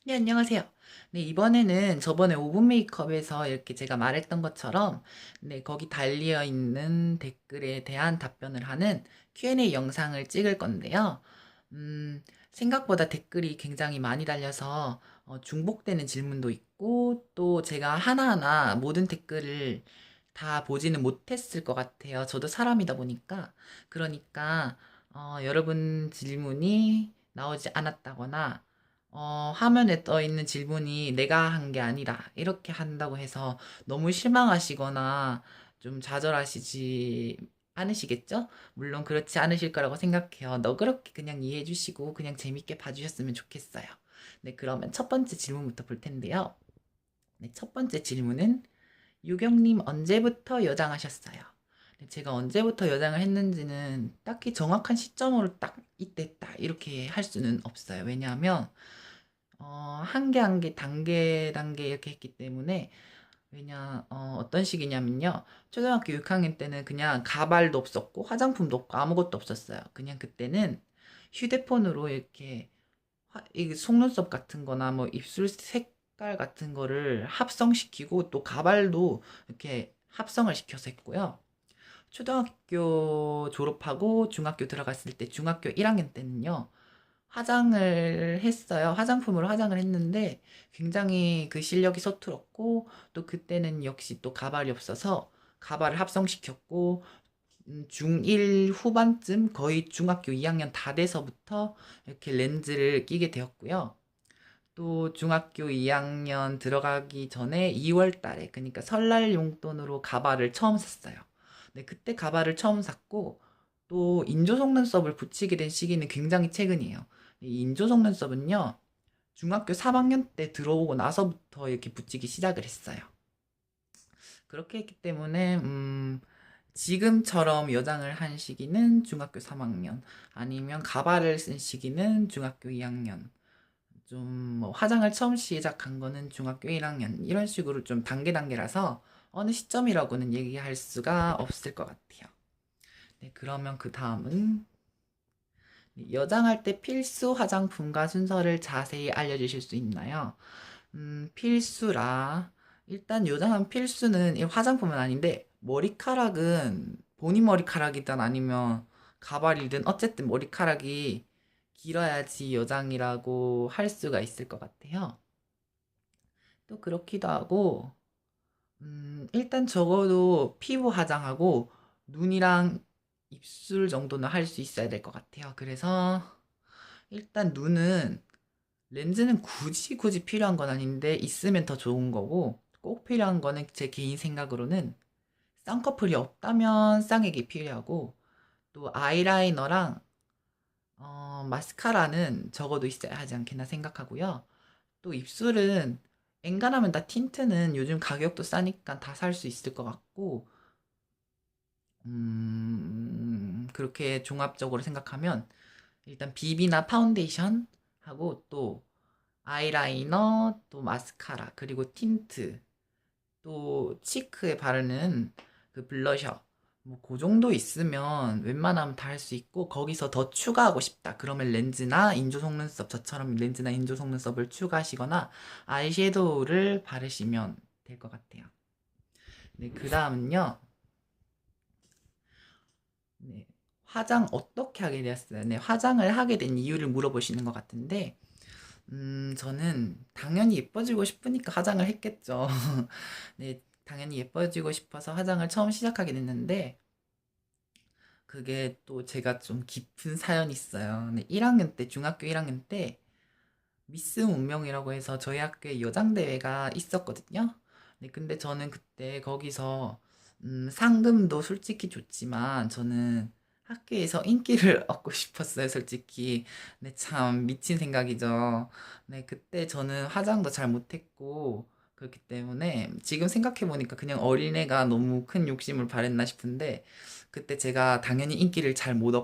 네, 안녕하세요. 네, 이번에는 저번에 오븐 메이크업에서 이렇게 제가 말했던 것처럼, 네, 거기 달려 있는 댓글에 대한 답변을 하는 Q&A 영상을 찍을 건데요. 생각보다 댓글이 굉장히 많이 달려서 중복되는 질문도 있고, 또 제가 하나하나 모든 댓글을 다 보지는 못했을 것 같아요. 저도 사람이다 보니까. 그러니까, 여러분 질문이 나오지 않았다거나, 화면에 떠 있는 질문이 내가 한 게 아니라 이렇게 한다고 해서 너무 실망하시거나 좀 좌절하시지 않으시겠죠? 물론 그렇지 않으실 거라고 생각해요. 너그럽게 그냥 이해해 주시고 그냥 재밌게 봐주셨으면 좋겠어요. 네, 그러면 첫 번째 질문부터 볼 텐데요. 네, 첫 번째 질문은 유경님 언제부터 여장하셨어요? 네, 제가 언제부터 여장을 했는지는 딱히 정확한 시점으로 딱 이때 했다 이렇게 할 수는 없어요. 왜냐하면 한 개 한 개 단계 단계 이렇게 했기 때문에 어떤 식이냐면요. 초등학교 6학년 때는 그냥 가발도 없었고 화장품도 없고 아무것도 없었어요. 그냥 그때는 휴대폰으로 이렇게 이 속눈썹 같은 거나 뭐 입술 색깔 같은 거를 합성시키고 또 가발도 이렇게 합성을 시켜서 했고요. 초등학교 졸업하고 중학교 들어갔을 때 중학교 1학년 때는요. 화장을 했어요. 화장품으로 화장을 했는데 굉장히 그 실력이 서툴었고 또 그때는 역시 또 가발이 없어서 가발을 합성시켰고 중1 후반쯤 거의 중학교 2학년 다 돼서부터 이렇게 렌즈를 끼게 되었고요. 또 중학교 2학년 들어가기 전에 2월 달에 그러니까 설날 용돈으로 가발을 처음 샀어요. 네, 그때 가발을 처음 샀고 또 인조 속눈썹을 붙이게 된 시기는 굉장히 최근이에요. 이 인조 속눈썹은요. 중학교 3학년 때 들어오고 나서부터 이렇게 붙이기 시작을 했어요. 그렇게 했기 때문에 지금처럼 여장을 한 시기는 중학교 3학년 아니면 가발을 쓴 시기는 중학교 2학년 좀 뭐 화장을 처음 시작한 거는 중학교 1학년 이런 식으로 좀 단계 단계라서 어느 시점이라고는 얘기할 수가 없을 것 같아요. 네, 그러면 그 다음은 여장할 때 필수 화장품과 순서를 자세히 알려주실 수 있나요? 필수라. 일단 여장한 필수는 이 화장품은 아닌데 머리카락은 본인 머리카락이든 아니면 가발이든 어쨌든 머리카락이 길어야지 여장이라고 할 수가 있을 것 같아요. 또 그렇기도 하고, 일단 적어도 피부 화장하고 눈이랑 입술 정도는 할 수 있어야 될 것 같아요. 그래서 일단 눈은 렌즈는 굳이 필요한 건 아닌데 있으면 더 좋은 거고 꼭 필요한 거는 제 개인 생각으로는 쌍꺼풀이 없다면 쌍액이 필요하고 또 아이라이너랑 마스카라는 적어도 있어야 하지 않겠나 생각하고요. 또 입술은 엔간하면 다 틴트는 요즘 가격도 싸니까 다 살 수 있을 것 같고 그렇게 종합적으로 생각하면 일단 비비나 파운데이션 하고 또 아이라이너 또 마스카라 그리고 틴트 또 치크에 바르는 그 블러셔 뭐 그 정도 있으면 웬만하면 다 할 수 있고 거기서 더 추가하고 싶다 그러면 렌즈나 인조 속눈썹 저처럼 렌즈나 인조 속눈썹을 추가하시거나 아이섀도우를 바르시면 될 것 같아요. 네, 그 다음은요. 네, 화장 어떻게 하게 되었어요? 네, 화장을 하게 된 이유를 물어보시는 것 같은데 저는 당연히 예뻐지고 싶으니까 화장을 했겠죠. 네, 당연히 예뻐지고 싶어서 화장을 처음 시작하게 됐는데, 그게 또 제가 좀 깊은 사연이 있어요. 네, 1학년 때, 중학교 1학년 때, 미스 운명이라고 해서 저희 학교에 여장대회가 있었거든요. 네, 근데 저는 그때 거기서, 상금도 솔직히 좋지만, 저는 학교에서 인기를 얻고 싶었어요, 솔직히. 네, 참 미친 생각이죠. 네, 그때 저는 화장도 잘 못했고, 그렇기 때문에 지금 생각해보니까 그냥 어린애가 너무 큰 욕심을 발했나 싶은데, 그때 제가 당연히 인기를 잘 못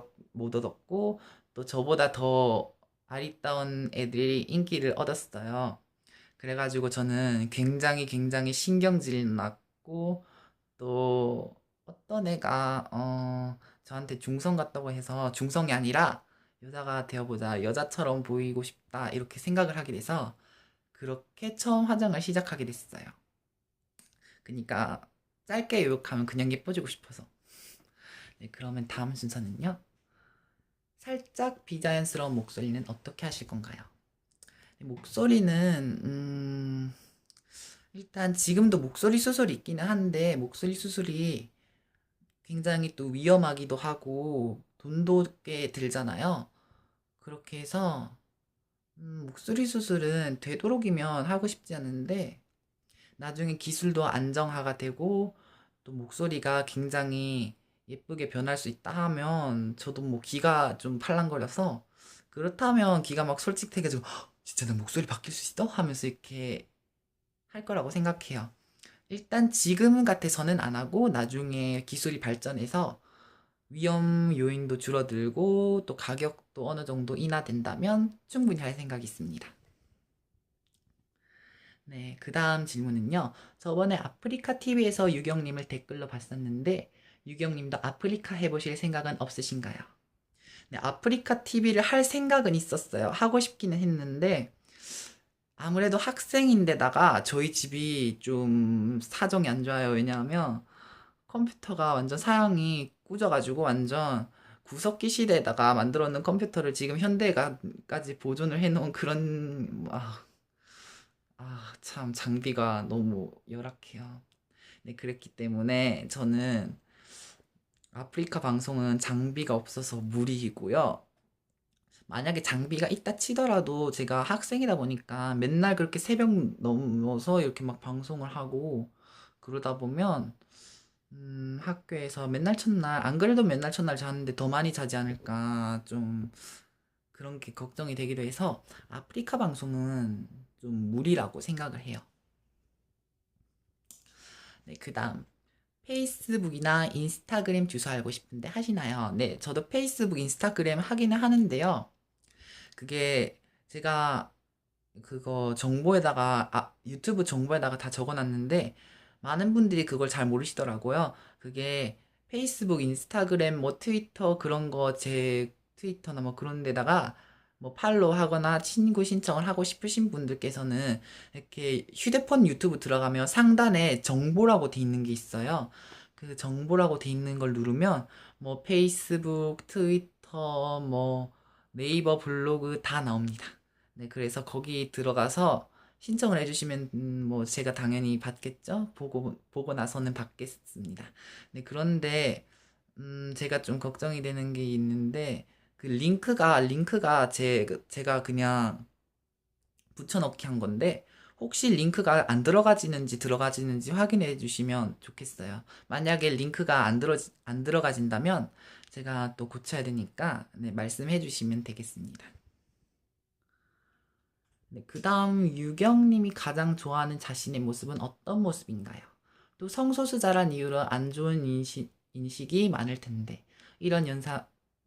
얻었고, 또 저보다 더 아리따운 애들이 인기를 얻었어요. 그래가지고 저는 굉장히 신경질 났고, 또 어떤 애가, 저한테 중성 같다고 해서 중성이 아니라 여자가 되어보자, 여자처럼 보이고 싶다, 이렇게 생각을 하게 돼서 그렇게 처음 화장을 시작하게 됐어요. 그러니까 짧게 요약하면 그냥 예뻐지고 싶어서. 네, 그러면 다음 순서는요. 살짝 비자연스러운 목소리는 어떻게 하실 건가요? 네, 목소리는 일단 지금도 목소리 수술이 있기는 한데 목소리 수술이 굉장히 또 위험하기도 하고 돈도 꽤 들잖아요. 그렇게 해서 목소리 수술은 되도록이면 하고 싶지 않은데 나중에 기술도 안정화가 되고 또 목소리가 굉장히 예쁘게 변할 수 있다 하면 저도 뭐 기가 좀 팔랑거려서 그렇다면 기가 막 솔직해가지고 진짜 내 목소리 바뀔 수 있어? 하면서 이렇게 할 거라고 생각해요. 일단 지금 같아서는 안 하고 나중에 기술이 발전해서 위험 요인도 줄어들고 또 가격도 어느 정도 인하된다면 충분히 할 생각이 있습니다. 네, 그 다음 질문은요. 저번에 아프리카 TV에서 유경님을 댓글로 봤었는데 유경님도 아프리카 해보실 생각은 없으신가요? 네, 아프리카 TV를 할 생각은 있었어요. 하고 싶기는 했는데 아무래도 학생인데다가 저희 집이 좀 사정이 안 좋아요. 왜냐하면 컴퓨터가 완전 사양이 꾸져가지고 완전 구석기 시대에다가 만들어 놓은 컴퓨터를 지금 현대까지 보존을 해놓은 그런 참 장비가 너무 열악해요. 네, 그랬기 때문에 저는 아프리카 방송은 장비가 없어서 무리이고요. 만약에 장비가 있다 치더라도 제가 학생이다 보니까 맨날 그렇게 새벽 넘어서 이렇게 막 방송을 하고 그러다 보면 학교에서 맨날 첫날 안 그래도 맨날 첫날 자는데 더 많이 자지 않을까 좀 그런 게 걱정이 되기도 해서 아프리카 방송은 좀 무리라고 생각을 해요. 네, 그다음 페이스북이나 인스타그램 주소 알고 싶은데 하시나요? 네, 저도 페이스북, 인스타그램 하기는 하는데요. 그게 제가 그거 정보에다가 유튜브 정보에다가 다 적어놨는데 많은 분들이 그걸 잘 모르시더라고요. 그게 페이스북, 인스타그램, 뭐 트위터 그런 거 제 트위터나 뭐 그런 데다가 뭐 팔로우 하거나 친구 신청을 하고 싶으신 분들께서는 이렇게 휴대폰 유튜브 들어가면 상단에 정보라고 돼 있는 게 있어요. 그 정보라고 돼 있는 걸 누르면 뭐 페이스북, 트위터, 뭐 네이버 블로그 다 나옵니다. 네, 그래서 거기 들어가서 신청을 해주시면 뭐 제가 당연히 받겠죠. 보고 나서는 받겠습니다. 네, 그런데 제가 좀 걱정이 되는 게 있는데 그 링크가 제가 그냥 붙여넣기 한 건데 혹시 링크가 안 들어가지는지 들어가지는지 확인해 주시면 좋겠어요. 만약에 링크가 안 들어가진다면 제가 또 고쳐야 되니까 네, 말씀해 주시면 되겠습니다. 네, 그 다음 유경님이 가장 좋아하는 자신의 모습은 어떤 모습인가요? 또 성소수자란 이유로 안 좋은 인식이 많을 텐데 이런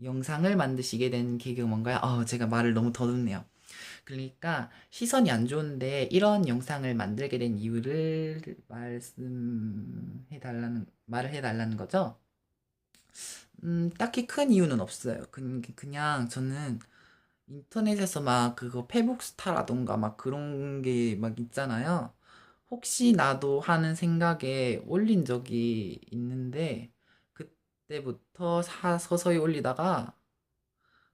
영상을 만드시게 된 계기가 뭔가요? 제가 말을 너무 더듬네요. 그러니까 시선이 안 좋은데 이런 영상을 만들게 된 이유를 말을 해달라는 거죠. 딱히 큰 이유는 없어요. 그냥 저는 인터넷에서 막 그거 페북스타라던가 막 그런 게 막 있잖아요. 혹시 나도 하는 생각에 올린 적이 있는데 그때부터 서서히 올리다가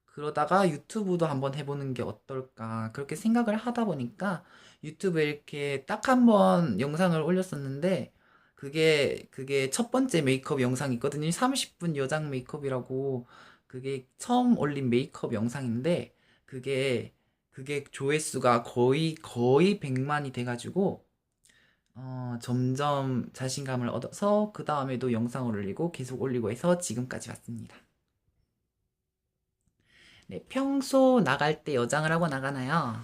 그러다가 유튜브도 한번 해보는 게 어떨까 그렇게 생각을 하다 보니까 유튜브에 이렇게 딱 한 번 영상을 올렸었는데 그게 첫 번째 메이크업 영상이 있거든요. 30분 여장 메이크업이라고 그게 처음 올린 메이크업 영상인데 그게 그게 조회수가 거의 100만이 돼가지고 점점 자신감을 얻어서 그 다음에도 영상을 올리고 계속 올리고 해서 지금까지 왔습니다. 네, 평소 나갈 때 여장을 하고 나가나요?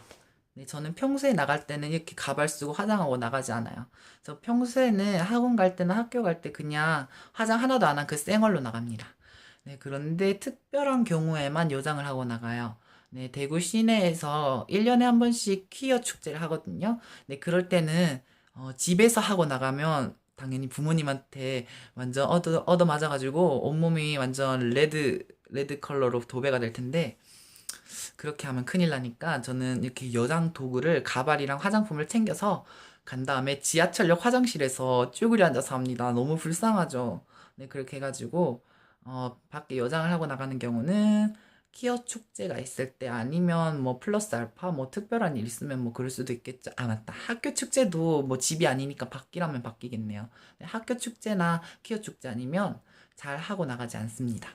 네, 저는 평소에 나갈 때는 이렇게 가발 쓰고 화장하고 나가지 않아요. 저 평소에는 학원 갈 때나 학교 갈 때 그냥 화장 하나도 안 한 그 쌩얼로 나갑니다. 네, 그런데 특별한 경우에만 여장을 하고 나가요. 네, 대구 시내에서 1년에 한 번씩 퀴어 축제를 하거든요. 네, 그럴 때는 집에서 하고 나가면 당연히 부모님한테 완전 얻어 맞아가지고 온몸이 완전 레드 컬러로 도배가 될 텐데 그렇게 하면 큰일 나니까 저는 이렇게 여장 도구를 가발이랑 화장품을 챙겨서 간 다음에 지하철역 화장실에서 쭈그려 앉아서 합니다. 너무 불쌍하죠. 네, 그렇게 해가지고 밖에 여장을 하고 나가는 경우는 키어 축제가 있을 때 아니면 뭐 플러스 알파 뭐 특별한 일 있으면 뭐 그럴 수도 있겠죠. 아, 맞다. 학교 축제도 뭐 집이 아니니까 바뀌라면 바뀌겠네요. 네, 학교 축제나 키어 축제 아니면 잘 하고 나가지 않습니다.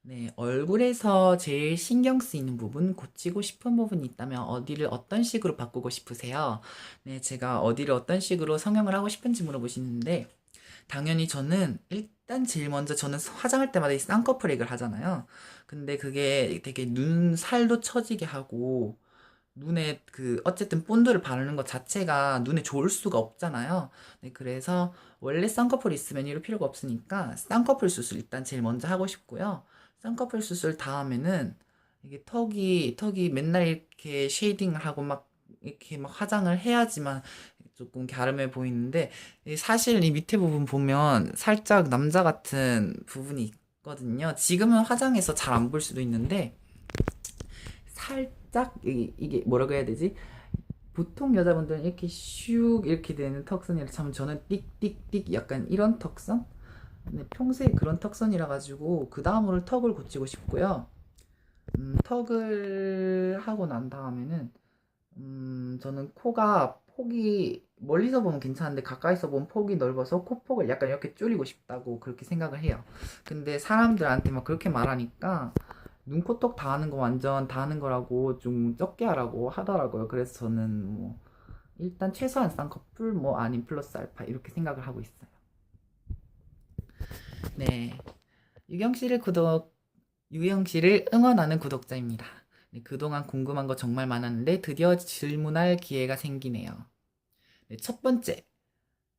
네, 얼굴에서 제일 신경 쓰이는 부분, 고치고 싶은 부분이 있다면 어디를 어떤 식으로 바꾸고 싶으세요? 네, 제가 어디를 어떤 식으로 성형을 하고 싶은지 물어보시는데, 당연히 저는 일단 제일 먼저 저는 화장할 때마다 이 쌍꺼풀액을 하잖아요. 근데 그게 되게 눈 살도 처지게 하고, 눈에 그 어쨌든 본드를 바르는 것 자체가 눈에 좋을 수가 없잖아요. 네, 그래서 원래 쌍꺼풀 있으면 이럴 필요가 없으니까 쌍꺼풀 수술 일단 제일 먼저 하고 싶고요. 쌍꺼풀 수술 다음에는 이게 턱이 맨날 이렇게 쉐이딩을 하고 막 이렇게 막 화장을 해야지만 조금 갸름해 보이는데 사실 이 밑에 부분 보면 살짝 남자 같은 부분이 있거든요. 지금은 화장해서 잘 안 볼 수도 있는데 살짝 이게 뭐라고 해야 되지? 보통 여자분들은 이렇게 슉 이렇게 되는 턱선이라 참 저는 띡띡띡 약간 이런 턱선? 근데 평소에 그런 턱선이라 가지고 그 다음으로 턱을 고치고 싶고요. 턱을 하고 난 다음에는 저는 코가 폭이 멀리서 보면 괜찮은데 가까이서 보면 폭이 넓어서 코폭을 약간 이렇게 줄이고 싶다고 그렇게 생각을 해요. 근데 사람들한테 막 그렇게 말하니까 눈코떡 다 하는 거 완전 다 하는 거라고 좀 적게 하라고 하더라고요. 그래서 저는 뭐 일단 최소한 쌍꺼풀 뭐 아닌 플러스 알파 이렇게 생각을 하고 있어요. 네. 유경 씨를 구독 유경 씨를 응원하는 구독자입니다. 네, 그동안 궁금한 거 정말 많았는데 드디어 질문할 기회가 생기네요. 네, 첫 번째.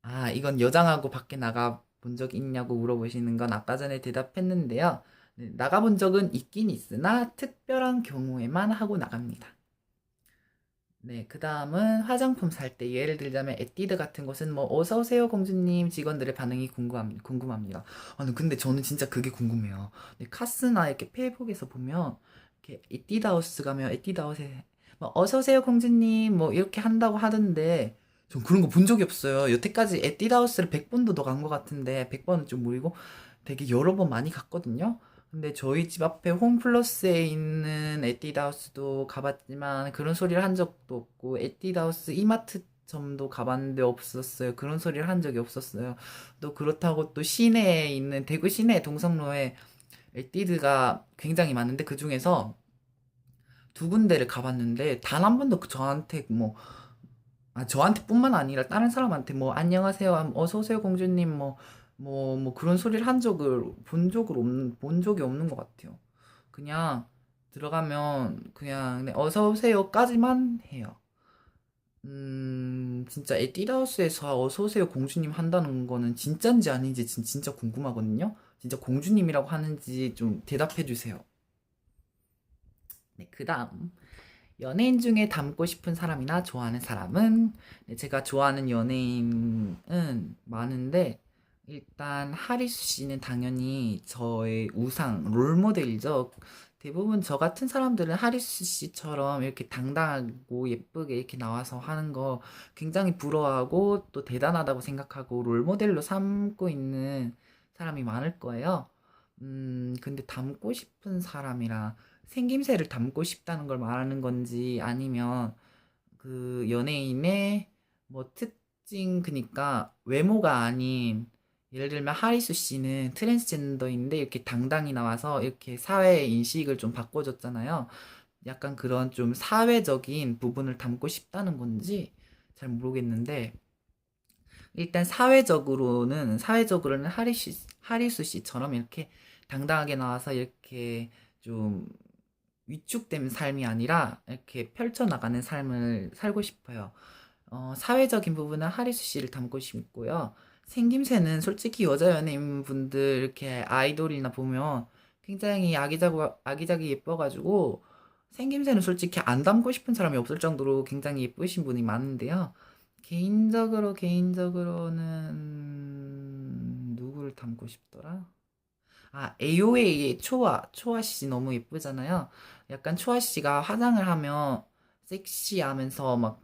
아, 이건 여장하고 밖에 나가 본 적 있냐고 물어보시는 건 아까 전에 대답했는데요. 네, 나가본 적은 있긴 있으나 특별한 경우에만 하고 나갑니다. 네, 그 다음은 화장품 살 때 예를 들자면 에뛰드 같은 곳은 뭐 어서오세요 공주님 직원들의 반응이 궁금합니다. 근데 저는 진짜 그게 궁금해요. 네, 카스나 이렇게 페이북에서 보면 이렇게 에뛰드 하우스 가면 에뛰드 하우스에 뭐 어서오세요 공주님 뭐 이렇게 한다고 하던데 전 그런 거 본 적이 없어요. 여태까지 에뛰드 하우스를 100번도 더 간 것 같은데 100번은 좀 무리고 되게 여러 번 많이 갔거든요. 근데 저희 집 앞에 홈플러스에 있는 에뛰드하우스도 가봤지만 그런 소리를 한 적도 없고 에뛰드하우스 이마트점도 가봤는데 없었어요. 그런 소리를 한 적이 없었어요. 또 그렇다고 또 시내에 있는 대구 시내 동성로에 에뛰드가 굉장히 많은데 그 중에서 두 군데를 가봤는데 단 한 번도 저한테 뭐 저한테뿐만 아니라 다른 사람한테 뭐 안녕하세요, 어서 오세요 공주님 뭐 그런 소리를 본 적이 없는 것 같아요. 그냥 들어가면 그냥 네, 어서 오세요까지만 해요. 진짜 에뛰드하우스에서 어서 오세요 공주님 한다는 거는 진짠지 아닌지 진짜 궁금하거든요. 진짜 공주님이라고 하는지 좀 대답해 주세요. 네, 그다음 연예인 중에 닮고 싶은 사람이나 좋아하는 사람은 네, 제가 좋아하는 연예인은 많은데 일단 하리수 씨는 당연히 저의 우상, 롤모델이죠. 대부분 저 같은 사람들은 하리수 씨처럼 이렇게 당당하고 예쁘게 이렇게 나와서 하는 거 굉장히 부러워하고 또 대단하다고 생각하고 롤모델로 삼고 있는 사람이 많을 거예요. 근데 닮고 싶은 사람이라 생김새를 담고 싶다는 걸 말하는 건지 아니면 그 연예인의 뭐 특징 그니까 외모가 아닌 예를 들면 하리수 씨는 트랜스젠더인데 이렇게 당당히 나와서 이렇게 사회 인식을 좀 바꿔줬잖아요. 약간 그런 좀 사회적인 부분을 담고 싶다는 건지 잘 모르겠는데 일단 사회적으로는 하리수 씨처럼 이렇게 당당하게 나와서 이렇게 좀 위축된 삶이 아니라 이렇게 펼쳐나가는 삶을 살고 싶어요. 사회적인 부분은 하리수 씨를 담고 싶고요. 생김새는 솔직히 여자 연예인분들 이렇게 아이돌이나 보면 굉장히 아기자기 예뻐가지고 생김새는 솔직히 안 담고 싶은 사람이 없을 정도로 굉장히 예쁘신 분이 많은데요. 개인적으로는 누구를 담고 싶더라? 아, AOA의 초아 씨 너무 예쁘잖아요. 약간 초아 씨가 화장을 하면 섹시하면서 막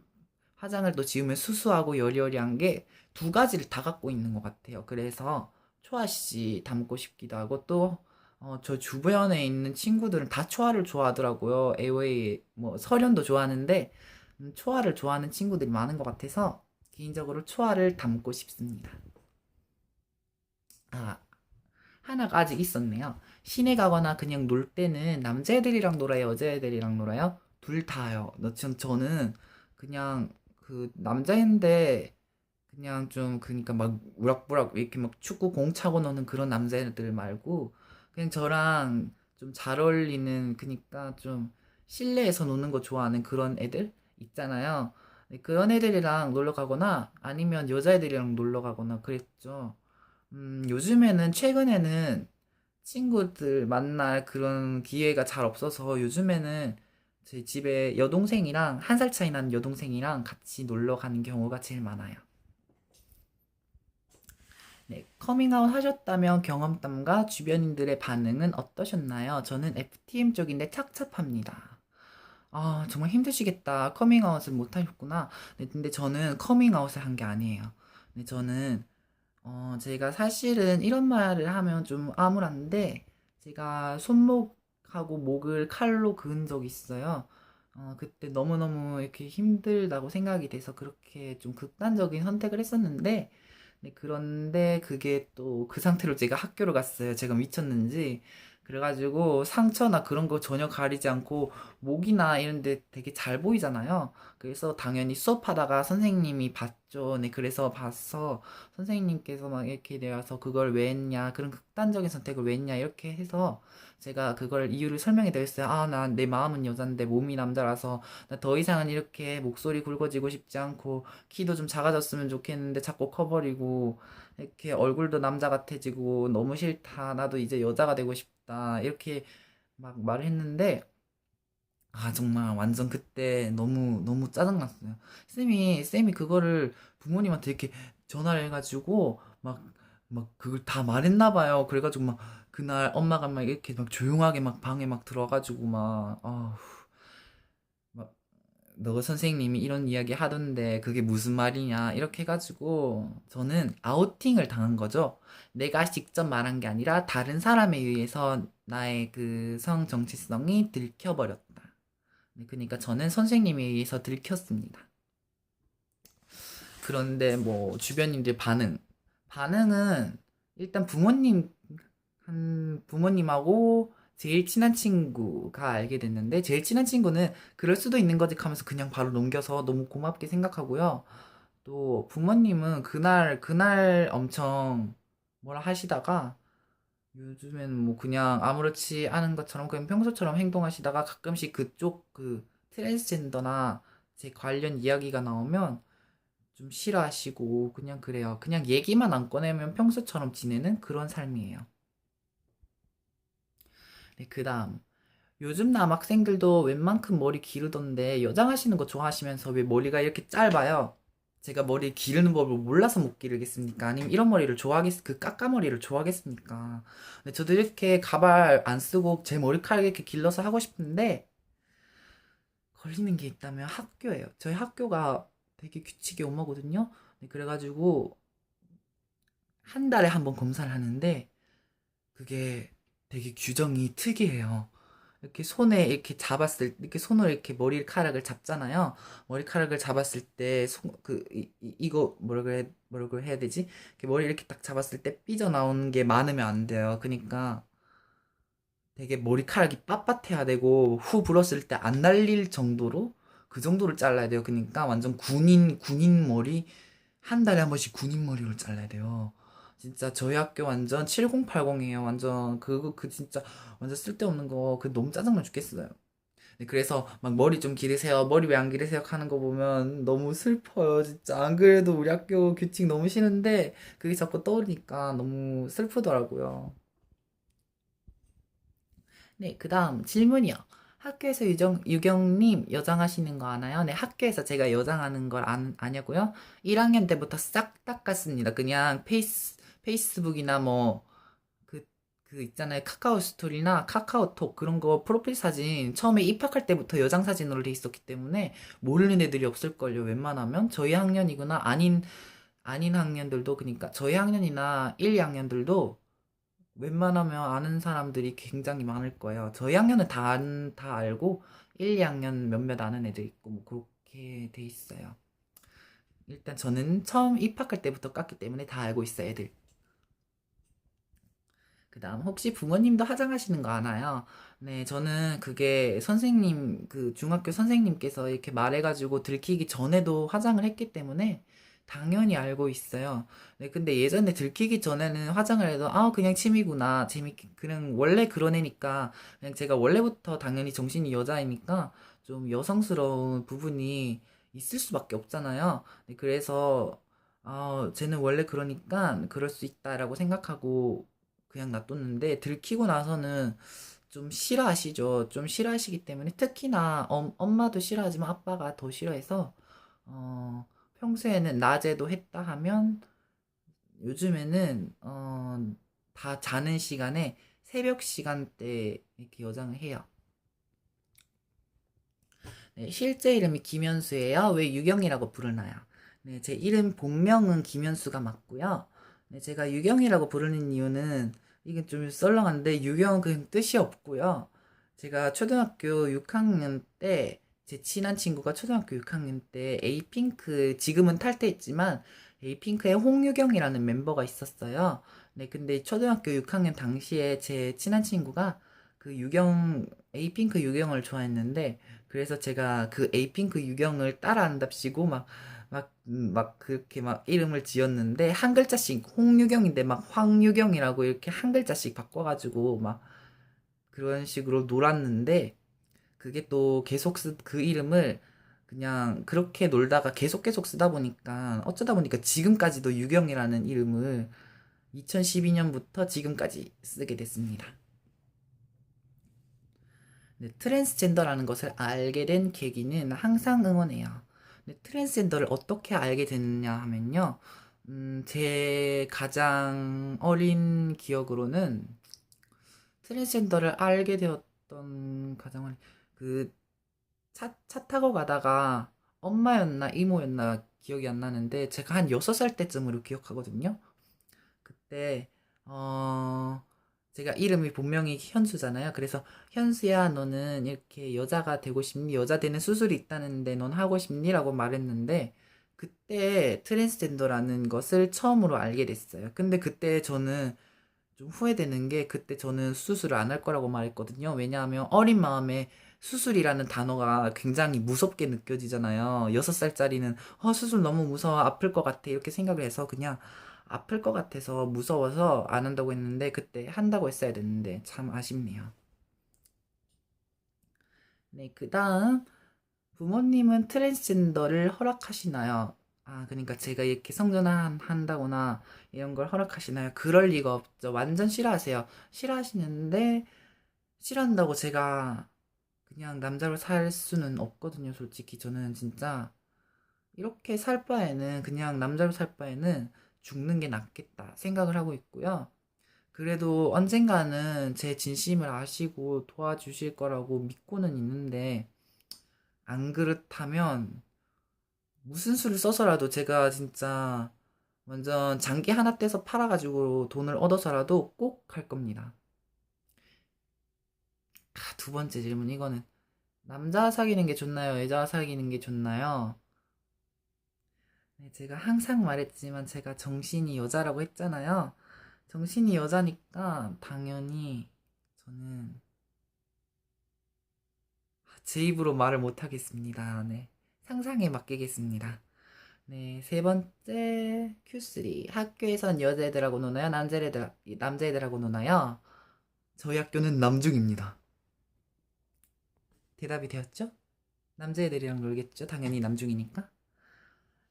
화장을 또 지우면 수수하고 여리여리한 게 두 가지를 다 갖고 있는 것 같아요. 그래서 초아 씨 닮고 싶기도 하고 또 저 주변에 있는 친구들은 다 초아를 좋아하더라고요. AOA 뭐 설현도 좋아하는데 초아를 좋아하는 친구들이 많은 것 같아서 개인적으로 초아를 닮고 싶습니다. 아, 하나가 아직 있었네요. 시내 가거나 그냥 놀 때는 남자애들이랑 놀아요, 여자애들이랑 놀아요? 둘 다요. 저는 그냥 그 남자인데 그냥 좀 그니까 막 우락부락 이렇게 막 축구 공 차고 노는 그런 남자애들 말고 그냥 저랑 좀 잘 어울리는 그니까 좀 실내에서 노는 거 좋아하는 그런 애들 있잖아요. 네, 그런 애들이랑 놀러 가거나 아니면 여자애들이랑 놀러 가거나 그랬죠. 요즘에는 최근에는 친구들 만날 그런 기회가 잘 없어서 요즘에는 제 집에 여동생이랑 한 살 차이 나는 여동생이랑 같이 놀러 가는 경우가 제일 많아요. 네, 커밍아웃 하셨다면 경험담과 주변인들의 반응은 어떠셨나요? 저는 FTM 쪽인데 착잡합니다. 아, 정말 힘드시겠다. 커밍아웃을 못 하셨구나. 네, 근데 저는 커밍아웃을 한 게 아니에요. 네, 저는 제가 사실은 이런 말을 하면 좀 암울한데, 제가 손목하고 목을 칼로 그은 적이 있어요. 그때 너무너무 이렇게 힘들다고 생각이 돼서 그렇게 좀 극단적인 선택을 했었는데, 네, 그런데 그게 또 그 상태로 제가 학교를 갔어요. 제가 미쳤는지. 그래가지고 상처나 그런 거 전혀 가리지 않고 목이나 이런 데 되게 잘 보이잖아요. 그래서 당연히 수업하다가 선생님이 봤죠. 네, 그래서 봐서 선생님께서 막 이렇게 내와서 그걸 왜 했냐, 그런 극단적인 선택을 왜 했냐, 이렇게 해서 제가 그걸 이유를 설명해 드렸어요. 아, 난 내 마음은 여잔데 몸이 남자라서 나 더 이상은 이렇게 목소리 굵어지고 싶지 않고 키도 좀 작아졌으면 좋겠는데 자꾸 커버리고 이렇게 얼굴도 남자 같아지고 너무 싫다. 나도 이제 여자가 되고 싶다. 이렇게 막 말을 했는데 아, 정말 완전 그때 너무 너무 짜증났어요. 쌤이 그거를 부모님한테 이렇게 전화를 해가지고 막 그걸 다 말했나 봐요. 그래가지고 막 그날 엄마가 막 이렇게 막 조용하게 막 방에 막 들어가지고 막 너 선생님이 이런 이야기 하던데 그게 무슨 말이냐 이렇게 해가지고 저는 아우팅을 당한 거죠. 내가 직접 말한 게 아니라 다른 사람에 의해서 나의 그 성 정체성이 들켜버렸다. 네, 그러니까 저는 선생님에 의해서 들켰습니다. 그런데 뭐 주변인들 반응은 일단 부모님하고 제일 친한 친구가 알게 됐는데 제일 친한 친구는 그럴 수도 있는 거지 하면서 그냥 바로 넘겨서 너무 고맙게 생각하고요. 또 부모님은 그날 엄청 뭐라 하시다가 요즘에는 뭐 그냥 아무렇지 않은 것처럼 그냥 평소처럼 행동하시다가 가끔씩 그쪽 그 트랜스젠더나 제 관련 이야기가 나오면 좀 싫어하시고 그냥 그래요. 그냥 얘기만 안 꺼내면 평소처럼 지내는 그런 삶이에요. 네, 그다음 요즘 남학생들도 웬만큼 머리 기르던데 여장하시는 거 좋아하시면서 왜 머리가 이렇게 짧아요? 제가 머리 기르는 법을 몰라서 못 기르겠습니까? 아니면 이런 머리를 그 까까머리를 좋아하겠습니까? 근데 저도 이렇게 가발 안 쓰고 제 머리카락 이렇게 길러서 하고 싶은데 걸리는 게 있다면 학교예요. 저희 학교가 되게 규칙이 엄하거든요. 네, 그래가지고 한 달에 한 번 검사를 하는데 그게 되게 규정이 특이해요. 이렇게 손에 이렇게 이렇게 손으로 이렇게 머리카락을 잡잖아요. 머리카락을 잡았을 때, 이거 뭐라고 해야 되지? 이렇게 머리 이렇게 딱 잡았을 때 삐져나오는 게 많으면 안 돼요. 그러니까 되게 머리카락이 빳빳해야 되고, 후 불었을 때 안 날릴 정도로, 그 정도를 잘라야 돼요. 그러니까 완전 군인 머리, 한 달에 한 번씩 군인 머리를 잘라야 돼요. 진짜 저희 학교 완전 7080이에요. 완전 그 진짜 완전 쓸데없는 거 그 너무 짜증나 죽겠어요. 네, 그래서 막 머리 좀 기르세요. 머리 왜 안 기르세요? 하는 거 보면 너무 슬퍼요. 진짜 안 그래도 우리 학교 규칙 너무 싫은데 그게 자꾸 떠오르니까 너무 슬프더라고요. 네, 그다음 질문이요. 학교에서 유경님 여장하시는 거 아나요? 네, 학교에서 제가 여장하는 걸 아냐고요? 1학년 때부터 싹 닦았습니다. 그냥 페이스북이나 뭐, 그 그 있잖아요. 카카오 스토리나 카카오톡 그런 거 프로필 사진 처음에 입학할 때부터 여장 사진으로 돼 있었기 때문에 모르는 애들이 없을걸요. 웬만하면 저희 학년이구나 아닌 학년들도 그러니까 저희 학년이나 1, 2학년들도 웬만하면 아는 사람들이 굉장히 많을 거예요. 저희 학년은 다 알고 1, 2학년 몇몇 아는 애들 있고 뭐 그렇게 돼 있어요. 일단 저는 처음 입학할 때부터 깠기 때문에 다 알고 있어요, 애들. 그다음 혹시 부모님도 화장하시는 거 아나요? 네, 저는 그게 선생님 그 중학교 선생님께서 이렇게 말해가지고 들키기 전에도 화장을 했기 때문에 당연히 알고 있어요. 네, 근데 예전에 들키기 전에는 화장을 해도 그냥 취미구나 재밌게 그냥 원래 그런 애니까 그냥 제가 원래부터 당연히 정신이 여자이니까 좀 여성스러운 부분이 있을 수밖에 없잖아요. 네, 그래서 쟤는 원래 그러니까 그럴 수 있다라고 생각하고 그냥 놔뒀는데 들키고 나서는 좀 싫어하시죠. 좀 싫어하시기 때문에 특히나 엄마도 싫어하지만 아빠가 더 싫어해서 평소에는 낮에도 했다 하면 요즘에는 다 자는 시간에 새벽 시간대 이렇게 여장을 해요. 네, 실제 이름이 김현수예요. 왜 유경이라고 부르나요? 네, 제 이름 본명은 김현수가 맞고요. 네, 제가 유경이라고 부르는 이유는 이게 좀 썰렁한데 유경은 그냥 뜻이 없고요. 제가 초등학교 6학년 때 제 친한 친구가 초등학교 6학년 때 에이핑크 지금은 탈퇴했지만 에이핑크의 홍유경이라는 멤버가 있었어요. 네, 근데 초등학교 6학년 당시에 제 친한 친구가 그 에이핑크 유경을 좋아했는데 그래서 제가 그 에이핑크 유경을 따라한답시고 막 그렇게 막 이름을 지었는데 한 글자씩 홍유경인데 막 황유경이라고 이렇게 한 글자씩 바꿔가지고 막 그런 식으로 놀았는데 그게 또 그 이름을 그냥 그렇게 놀다가 계속 쓰다 보니까 어쩌다 보니까 지금까지도 유경이라는 이름을 2012년부터 지금까지 쓰게 됐습니다. 네, 트랜스젠더라는 것을 알게 된 계기는 항상 응원해요. 네, 트랜스젠더를 어떻게 알게 됐냐 하면요. 제 가장 어린 기억으로는 트랜스젠더를 알게 되었던 가장 어린, 그, 차 타고 가다가 엄마였나 이모였나 기억이 안 나는데 제가 한 6살 때쯤으로 기억하거든요. 그때 어 제가 이름이 본명이 현수잖아요. 그래서 현수야 너는 이렇게 여자가 되고 싶니? 여자 되는 수술이 있다는데 넌 하고 싶니?라고 말했는데 그때 트랜스젠더라는 것을 처음으로 알게 됐어요. 근데 그때 저는 좀 후회되는 게 그때 저는 수술을 안 할 거라고 말했거든요. 왜냐하면 어린 마음에 수술이라는 단어가 굉장히 무섭게 느껴지잖아요. 6살짜리는 수술 너무 무서워 아플 것 같아 이렇게 생각을 해서 그냥 아플 것 같아서 무서워서 안 한다고 했는데 그때 한다고 했어야 됐는데 참 아쉽네요. 네, 그 다음 부모님은 트랜스젠더를 허락하시나요? 그러니까 제가 이렇게 성전환한다거나 이런 걸 허락하시나요? 그럴 리가 없죠. 완전 싫어하세요. 싫어하시는데, 싫어한다고 제가 그냥 남자로 살 수는 없거든요. 솔직히 저는 진짜 이렇게 살 바에는 그냥 남자로 살 바에는 죽는 게 낫겠다 생각을 하고 있고요. 그래도 언젠가는 제 진심을 아시고 도와주실 거라고 믿고는 있는데, 안 그렇다면 무슨 수를 써서라도 제가 진짜 완전 장기 하나 떼서 팔아가지고 돈을 얻어서라도 꼭 할 겁니다. 두 번째 질문 이거는 남자 사귀는 게 좋나요? 여자 사귀는 게 좋나요? 네, 제가 항상 말했지만 제가 정신이 여자라고 했잖아요. 정신이 여자니까 당연히 저는 제 입으로 말을 못 하겠습니다. 네. 상상에 맡기겠습니다. 네, 세 번째 Q3. 학교에선 여자애들하고 노나요? 남자애들하고 노나요? 저희 학교는 남중입니다. 대답이 되었죠? 남자애들이랑 놀겠죠? 당연히 남중이니까.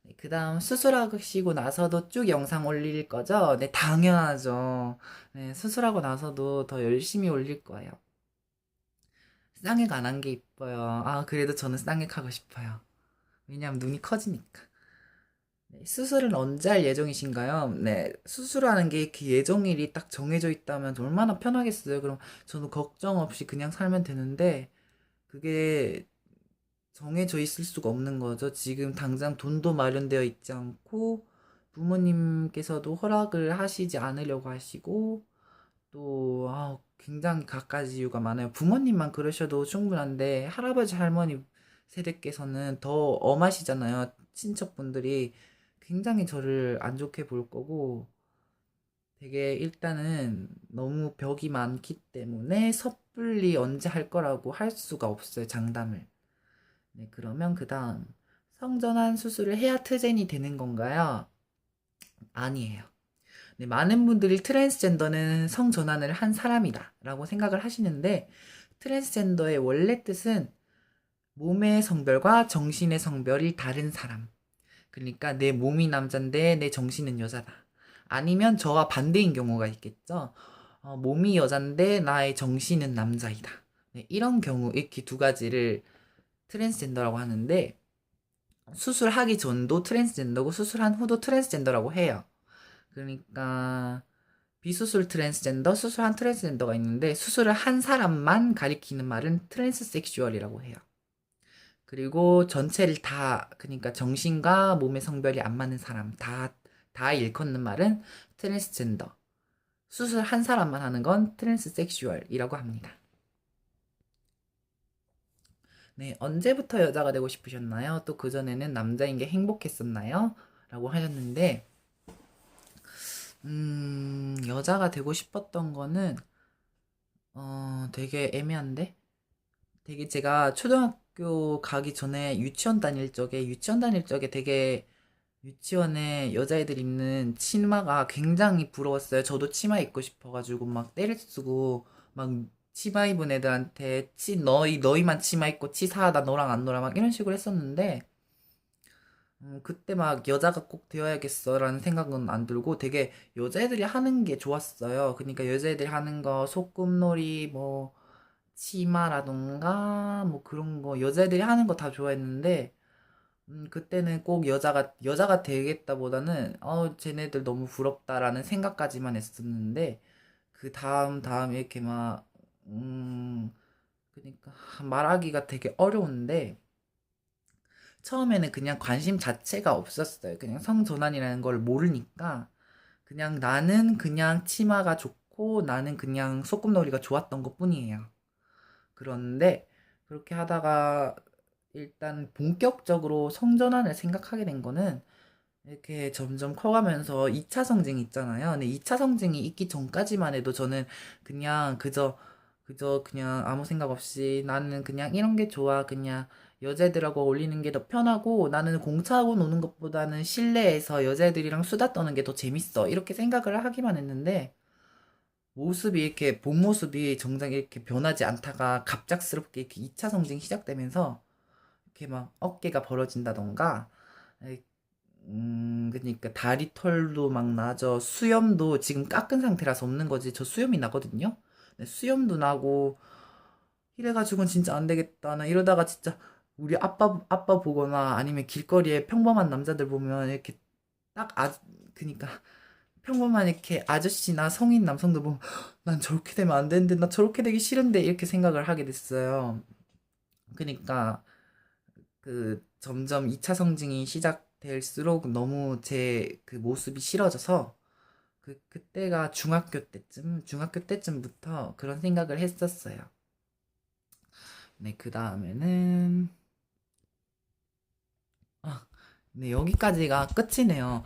네, 그 다음 수술하시고 나서도 쭉 영상 올릴 거죠? 네, 당연하죠. 네, 수술하고 나서도 더 열심히 올릴 거예요. 쌍액 안 한 게 이뻐요. 그래도 저는 쌍액 하고 싶어요. 왜냐면 눈이 커지니까. 네, 수술은 언제 할 예정이신가요? 네, 수술하는 게 이렇게 예정일이 딱 정해져 있다면 얼마나 편하겠어요. 그럼 저는 걱정 없이 그냥 살면 되는데, 그게 정해져 있을 수가 없는 거죠. 지금 당장 돈도 마련되어 있지 않고, 부모님께서도 허락을 하시지 않으려고 하시고, 또, 굉장히 갖가지 이유가 많아요. 부모님만 그러셔도 충분한데, 할아버지, 할머니 세대께서는 더 엄하시잖아요. 친척분들이 굉장히 저를 안 좋게 볼 거고, 되게 일단은 너무 벽이 많기 때문에 섣불리 언제 할 거라고 할 수가 없어요, 장담을. 네, 그러면 그 다음, 성전환 수술을 해야 트젠이 되는 건가요? 아니에요. 네, 많은 분들이 트랜스젠더는 성전환을 한 사람이다 라고 생각을 하시는데, 트랜스젠더의 원래 뜻은 몸의 성별과 정신의 성별이 다른 사람. 그러니까 내 몸이 남잔데 내 정신은 여자다. 아니면 저와 반대인 경우가 있겠죠. 몸이 여잔데 나의 정신은 남자이다. 네, 이런 경우 이렇게 두 가지를 트랜스젠더라고 하는데, 수술하기 전도 트랜스젠더고 수술한 후도 트랜스젠더라고 해요. 그러니까 비수술 트랜스젠더, 수술한 트랜스젠더가 있는데, 수술을 한 사람만 가리키는 말은 트랜스섹슈얼이라고 해요. 그리고 전체를 다, 그러니까 정신과 몸의 성별이 안 맞는 사람 다 일컫는 말은 트랜스젠더. 수술 한 사람만 하는 건 트랜스섹슈얼이라고 합니다. 네, 언제부터 여자가 되고 싶으셨나요? 또 그전에는 남자인 게 행복했었나요? 라고 하셨는데, 여자가 되고 싶었던 거는, 되게 애매한데? 되게 제가 초등학교 가기 전에 유치원 다닐 적에 되게 유치원에 여자애들 입는 치마가 굉장히 부러웠어요. 저도 치마 입고 싶어가지고 막 떼를 쓰고 막 치마 입은 애들한테 너희만 치마 입고 치사 나 너랑 안 놀아 막 이런 식으로 했었는데, 그때 막 여자가 꼭 되어야겠어라는 생각은 안 들고 되게 여자애들이 하는 게 좋았어요. 그러니까 여자애들이 하는 거 소꿉놀이 뭐 치마라던가 뭐 그런 거 여자애들이 하는 거 다 좋아했는데, 그때는 꼭 여자가 되겠다보다는 쟤네들 너무 부럽다라는 생각까지만 했었는데, 그 다음 이렇게 막 그러니까 말하기가 되게 어려운데, 처음에는 그냥 관심 자체가 없었어요. 그냥 성전환이라는 걸 모르니까 그냥 나는 그냥 치마가 좋고 나는 그냥 소꿉놀이가 좋았던 것뿐이에요. 그런데 그렇게 하다가 일단 본격적으로 성전환을 생각하게 된 거는 이렇게 점점 커가면서 2차 성징이 있잖아요. 근데 2차 성징이 있기 전까지만 해도 저는 그냥 그저 그냥 아무 생각 없이 나는 그냥 이런 게 좋아. 그냥 여자애들하고 어울리는 게 더 편하고 나는 공차하고 노는 것보다는 실내에서 여자애들이랑 수다 떠는 게 더 재밌어. 이렇게 생각을 하기만 했는데, 모습이 이렇게 본 모습이 정작 이렇게 변하지 않다가 갑작스럽게 이렇게 2차 성징이 시작되면서 이렇게 막 어깨가 벌어진다던가, 그러니까 다리 털도 막 나죠. 수염도 지금 깎은 상태라서 없는 거지. 저 수염이 나거든요. 네, 수염도 나고 이래가지고는 진짜 안 되겠다. 나 이러다가 진짜 우리 아빠 보거나 아니면 길거리에 평범한 남자들 보면 이렇게 딱 그니까 평범한 이렇게 아저씨나 성인 남성들 보면 난 저렇게 되면 안 되는데 나 저렇게 되기 싫은데 이렇게 생각을 하게 됐어요. 그니까 그 점점 2차 성징이 시작될수록 너무 제 그 모습이 싫어져서 그때가 중학교 때쯤부터 그런 생각을 했었어요. 네, 그 다음에는 아, 네, 여기까지가 끝이네요.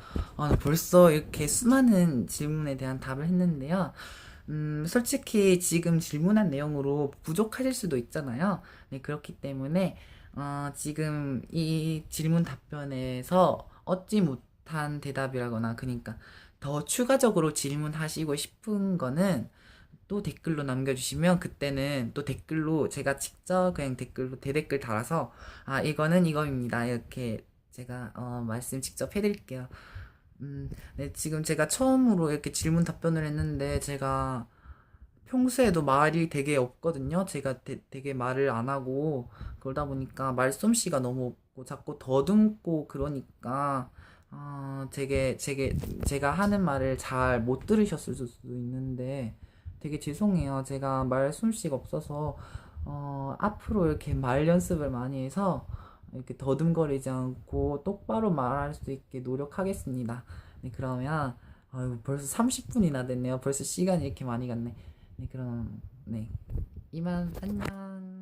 벌써 이렇게 수많은 질문에 대한 답을 했는데요. 솔직히 지금 질문한 내용으로 부족하실 수도 있잖아요. 네, 그렇기 때문에, 지금 이 질문 답변에서 얻지 못한 대답이라거나, 그러니까 더 추가적으로 질문하시고 싶은 거는 또 댓글로 남겨주시면 그때는 또 댓글로 제가 직접 그냥 댓글로 대댓글 달아서 이거는 이거입니다 이렇게 제가 말씀 직접 해드릴게요. 네, 지금 제가 처음으로 이렇게 질문 답변을 했는데 제가 평소에도 말이 되게 없거든요. 제가 되게 말을 안 하고 그러다 보니까 말솜씨가 너무 없고 자꾸 더듬고 그러니까 제가 하는 말을 잘 못 들으셨을 수도 있는데 되게 죄송해요. 제가 말 솜씨가 없어서 앞으로 이렇게 말 연습을 많이 해서 이렇게 더듬거리지 않고 똑바로 말할 수 있게 노력하겠습니다. 네, 그러면 아유, 벌써 30분이나 됐네요. 벌써 시간이 이렇게 많이 갔네. 네, 그럼 네, 이만 안녕.